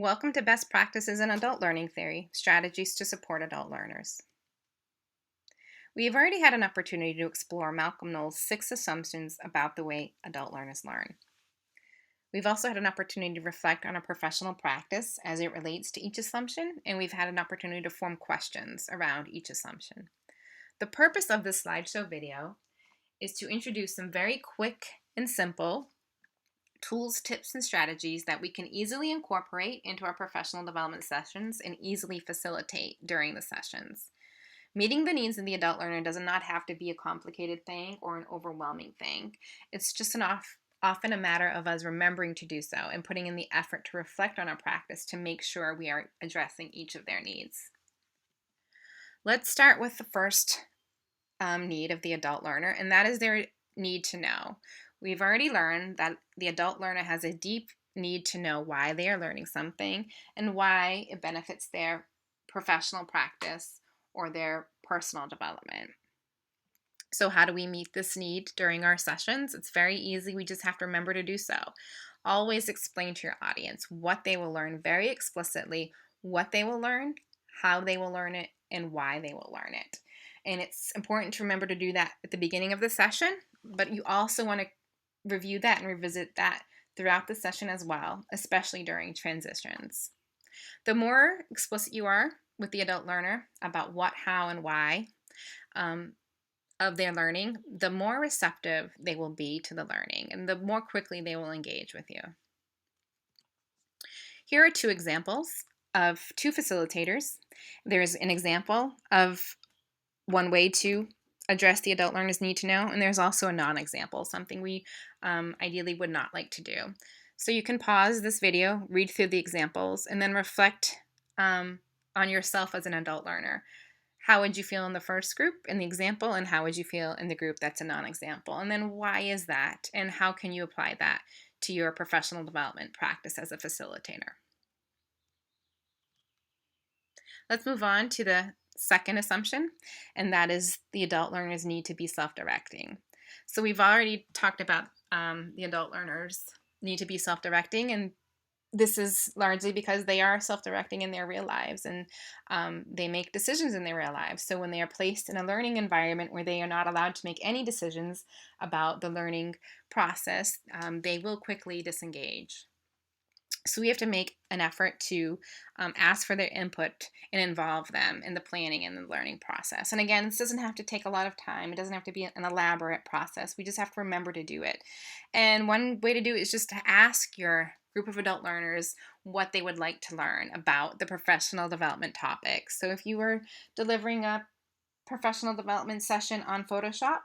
Welcome to Best Practices in Adult Learning Theory, Strategies to Support Adult Learners. We have already had an opportunity to explore Malcolm Knowles' 6 assumptions about the way adult learners learn. We've also had an opportunity to reflect on our professional practice as it relates to each assumption, and we've had an opportunity to form questions around each assumption. The purpose of this slideshow video is to introduce some very quick and simple tools, tips, and strategies that we can easily incorporate into our professional development sessions and easily facilitate during the sessions. Meeting the needs of the adult learner does not have to be a complicated thing or an overwhelming thing. It's just often a matter of us remembering to do so and putting in the effort to reflect on our practice to make sure we are addressing each of their needs. Let's start with the first need of the adult learner, and that is their need to know. We've already learned that the adult learner has a deep need to know why they are learning something and why it benefits their professional practice or their personal development. So how do we meet this need during our sessions? It's very easy. We just have to remember to do so. Always explain to your audience what they will learn very explicitly, what they will learn, how they will learn it, and why they will learn it. And it's important to remember to do that at the beginning of the session, but you also want to review that and revisit that throughout the session as well, especially during transitions. The more explicit you are with the adult learner about what, how, and why of their learning, the more receptive they will be to the learning and the more quickly they will engage with you. Here are 2 examples of 2 facilitators. There's an example of one way to address the adult learner's need to know, and there's also a non-example, something we ideally would not like to do. So you can pause this video, read through the examples, and then reflect on yourself as an adult learner. How would you feel in the first group in the example, and how would you feel in the group that's a non-example? And then why is that, and how can you apply that to your professional development practice as a facilitator? Let's move on to the second assumption, and that is the adult learners need to be self-directing. So we've already talked about the adult learners need to be self-directing, and this is largely because they are self-directing in their real lives, and they make decisions in their real lives. So when they are placed in a learning environment where they are not allowed to make any decisions about the learning process, they will quickly disengage. So we have to make an effort to ask for their input and involve them in the planning and the learning process. And again, this doesn't have to take a lot of time. It doesn't have to be an elaborate process. We just have to remember to do it. And one way to do it is just to ask your group of adult learners what they would like to learn about the professional development topics. So if you were delivering a professional development session on Photoshop,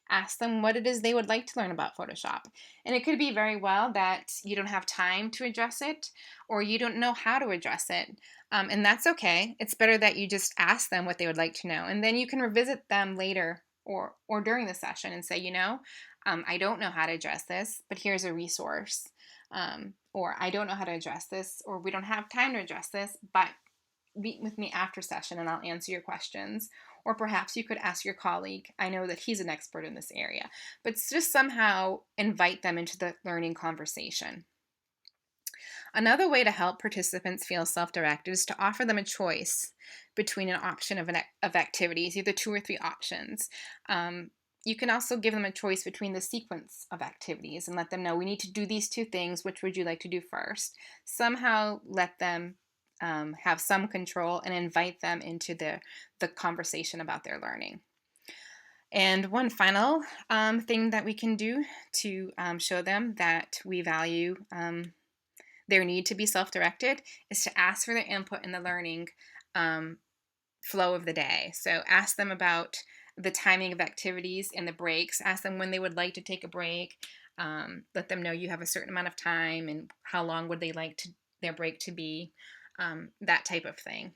ask them what it is they would like to learn about Photoshop. And it could be very well that you don't have time to address it or you don't know how to address it. And that's okay. It's better that you just ask them what they would like to know. And then you can revisit them later or during the session and say, I don't know how to address this, but here's a resource. Or I don't know how to address this, or we don't have time to address this, but meet with me after session and I'll answer your questions. Or perhaps you could ask your colleague. I know that he's an expert in this area. But just somehow invite them into the learning conversation. Another way to help participants feel self-directed is to offer them a choice between an option of activities, either 2 or 3 options. You can also give them a choice between the sequence of activities and let them know we need to do these 2 things. Which would you like to do first? Somehow let them have some control and invite them into the conversation about their learning. And one final thing that we can do to show them that we value their need to be self-directed is to ask for their input in the learning flow of the day. So ask them about the timing of activities and the breaks. Ask them when they would like to take a break. Let them know you have a certain amount of time and how long would they like their break to be. That type of thing.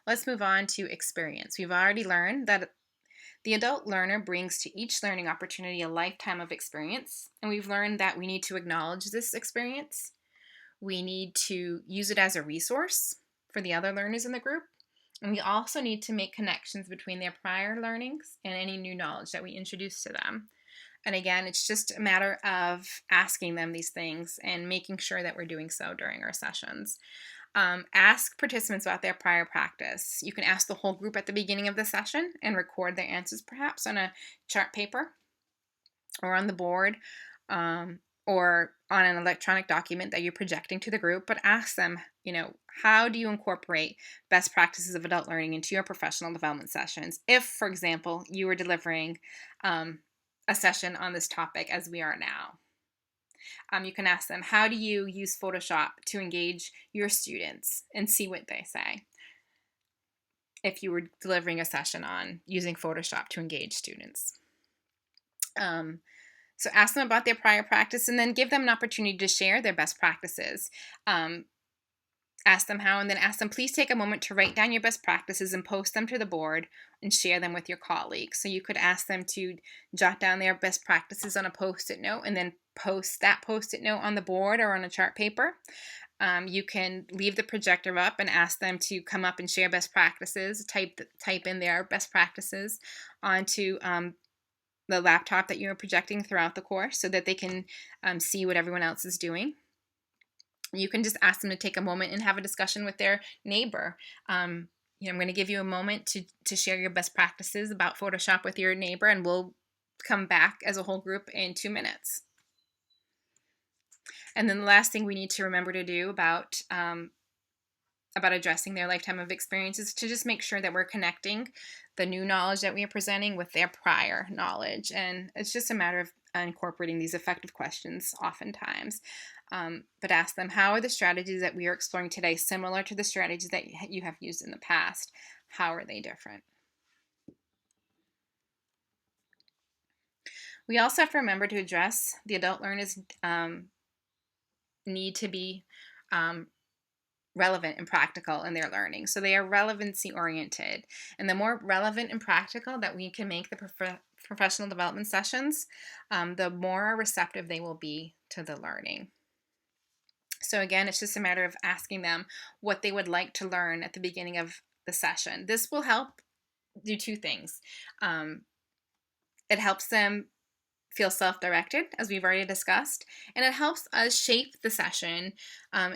Let's move on to experience. We've already learned that the adult learner brings to each learning opportunity a lifetime of experience, and we've learned that we need to acknowledge this experience. We need to use it as a resource for the other learners in the group, and we also need to make connections between their prior learnings and any new knowledge that we introduce to them. And again, it's just a matter of asking them these things and making sure that we're doing so during our sessions. Ask participants about their prior practice. You can ask the whole group at the beginning of the session and record their answers perhaps on a chart paper or on the board, or on an electronic document that you're projecting to the group, but ask them, how do you incorporate best practices of adult learning into your professional development sessions? If, for example, you were delivering a session on this topic as we are now. You can ask them, how do you use Photoshop to engage your students, and see what they say if you were delivering a session on using Photoshop to engage students. So ask them about their prior practice, and then give them an opportunity to share their best practices. Ask them how, and then ask them, please take a moment to write down your best practices and post them to the board and share them with your colleagues. So you could ask them to jot down their best practices on a Post-it note and then post that Post-it note on the board or on a chart paper. You can leave the projector up and ask them to come up and share best practices, type in their best practices onto the laptop that you're projecting throughout the course so that they can see what everyone else is doing. You can just ask them to take a moment and have a discussion with their neighbor. I'm going to give you a moment to share your best practices about Photoshop with your neighbor, and we'll come back as a whole group in 2 minutes. And then the last thing we need to remember to do about addressing their lifetime of experience is to just make sure that we're connecting the new knowledge that we are presenting with their prior knowledge. And it's just a matter of incorporating these effective questions oftentimes. But ask them, how are the strategies that we are exploring today similar to the strategies that you have used in the past? How are they different? We also have to remember to address the adult learners' need to be relevant and practical in their learning. So they are relevancy oriented. And the more relevant and practical that we can make the professional development sessions, the more receptive they will be to the learning. So again, it's just a matter of asking them what they would like to learn at the beginning of the session. This will help do 2 things. It helps them feel self-directed, as we've already discussed, and it helps us shape the session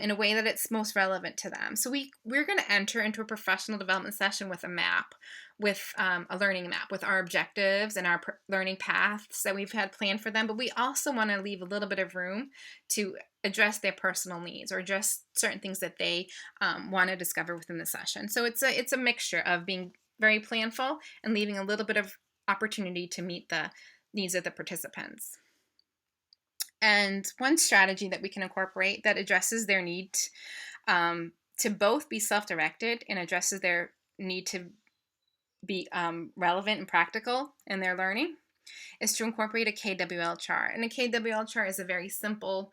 in a way that it's most relevant to them. So we're going to enter into a professional development session with a map, with a learning map, with our objectives and our learning paths that we've had planned for them, but we also want to leave a little bit of room to address their personal needs or address certain things that they want to discover within the session. So it's a mixture of being very planful and leaving a little bit of opportunity to meet the needs of the participants. And one strategy that we can incorporate that addresses their need to both be self-directed and addresses their need to be relevant and practical in their learning is to incorporate a KWL chart. And a KWL chart is a very simple,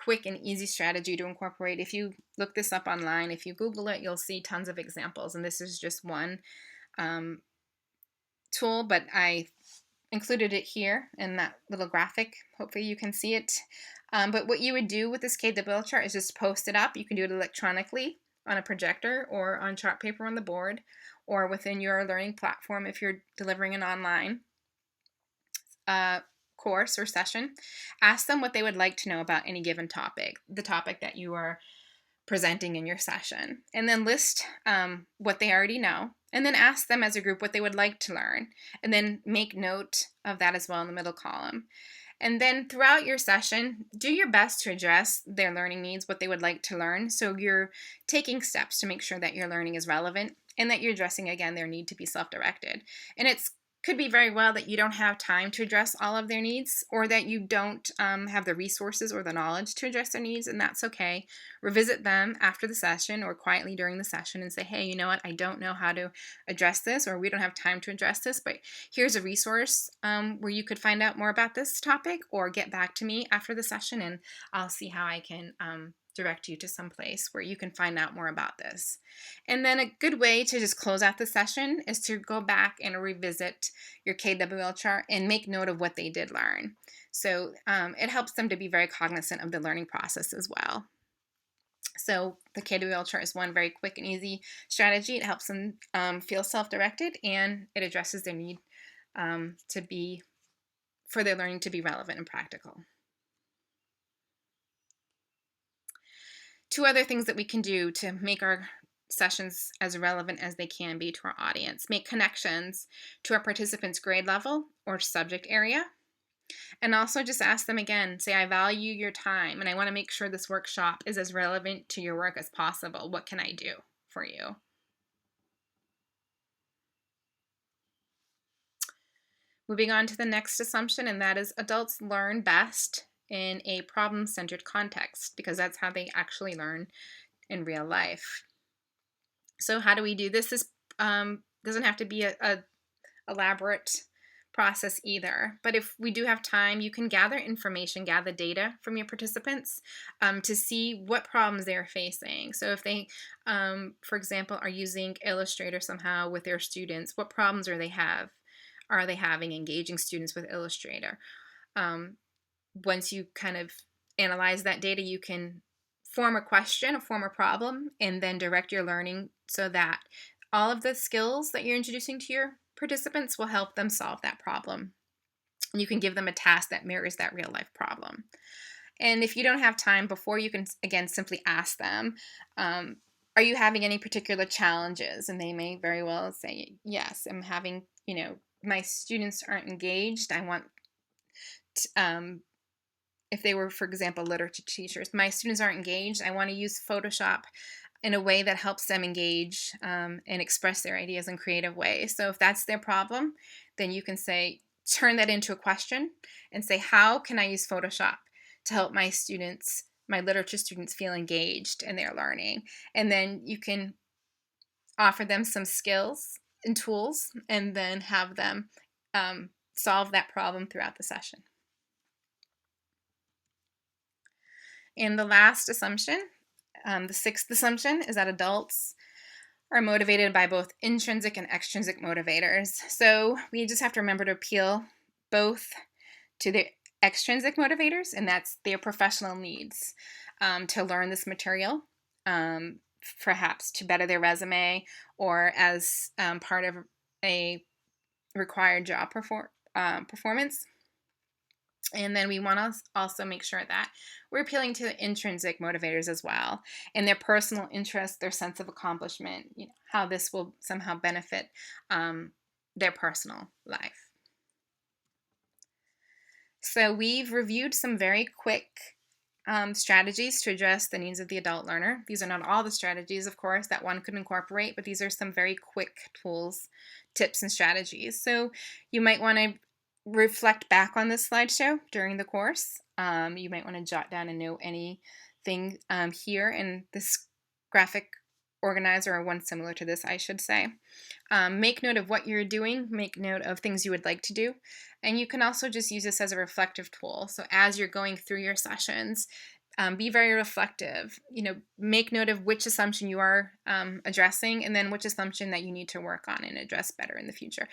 quick, and easy strategy to incorporate. If you look this up online, if you Google it, you'll see tons of examples. And this is just one tool, but I included it here in that little graphic. Hopefully you can see it. But what you would do with this KWL chart is just post it up. You can do it electronically on a projector or on chart paper on the board or within your learning platform if you're delivering an online course or session. Ask them what they would like to know about any given topic, the topic that you are presenting in your session, and then list what they already know, and then ask them as a group what they would like to learn, and then make note of that as well in the middle column. And then throughout your session, do your best to address their learning needs, what they would like to learn, so you're taking steps to make sure that your learning is relevant and that you're addressing, again, their need to be self-directed. And it's could be very well that you don't have time to address all of their needs, or that you don't have the resources or the knowledge to address their needs, and that's okay. Revisit them after the session or quietly during the session and say, hey, you know what, I don't know how to address this, or we don't have time to address this, but here's a resource where you could find out more about this topic, or get back to me after the session and I'll see how I can direct you to some place where you can find out more about this. And then a good way to just close out the session is to go back and revisit your KWL chart and make note of what they did learn. So it helps them to be very cognizant of the learning process as well. So the KWL chart is one very quick and easy strategy. It helps them feel self-directed, and it addresses their need to be for their learning to be relevant and practical. Two other things that we can do to make our sessions as relevant as they can be to our audience: make connections to our participants' grade level or subject area. And also just ask them again, say, I value your time and I want to make sure this workshop is as relevant to your work as possible. What can I do for you? Moving on to the next assumption, and that is adults learn best in a problem-centered context, because that's how they actually learn in real life. So how do we do this? This doesn't have to be a elaborate process either. But if we do have time, you can gather information, gather data from your participants to see what problems they're facing. So if they, for example, are using Illustrator somehow with their students, what problems are they having engaging students with Illustrator? Once you kind of analyze that data, you can form a question, form a problem, and then direct your learning so that all of the skills that you're introducing to your participants will help them solve that problem. And you can give them a task that mirrors that real life problem. And if you don't have time before, you can, again, simply ask them, are you having any particular challenges? And they may very well say, yes, I'm having, my students aren't engaged. I want, if they were, for example, literature teachers, my students aren't engaged. I want to use Photoshop in a way that helps them engage and express their ideas in creative ways. So if that's their problem, then you can say, turn that into a question and say, how can I use Photoshop to help my students, my literature students, feel engaged in their learning? And then you can offer them some skills and tools and then have them solve that problem throughout the session. And the last assumption, the sixth assumption, is that adults are motivated by both intrinsic and extrinsic motivators. So we just have to remember to appeal both to the extrinsic motivators, and that's their professional needs to learn this material, perhaps to better their resume or as part of a required job performance. And then we want to also make sure that we're appealing to the intrinsic motivators as well, and their personal interest, their sense of accomplishment, how this will somehow benefit their personal life. So we've reviewed some very quick strategies to address the needs of the adult learner. These are not all the strategies, of course, that one could incorporate, but these are some very quick tools, tips, and strategies. So you might want to reflect back on this slideshow during the course. You might want to jot down and note anything here in this graphic organizer, or one similar to this, I should say. Make note of what you're doing, make note of things you would like to do, and you can also just use this as a reflective tool. So as you're going through your sessions, be very reflective. Make note of which assumption you are addressing, and then which assumption that you need to work on and address better in the future.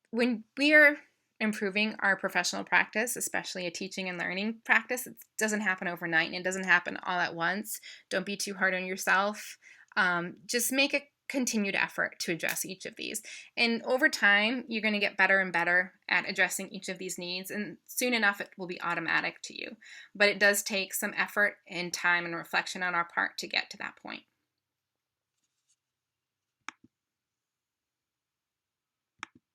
When we are improving our professional practice, especially a teaching and learning practice, it doesn't happen overnight and it doesn't happen all at once. Don't be too hard on yourself. Just make a continued effort to address each of these. And over time, you're going to get better and better at addressing each of these needs, and soon enough it will be automatic to you. But it does take some effort and time and reflection on our part to get to that point.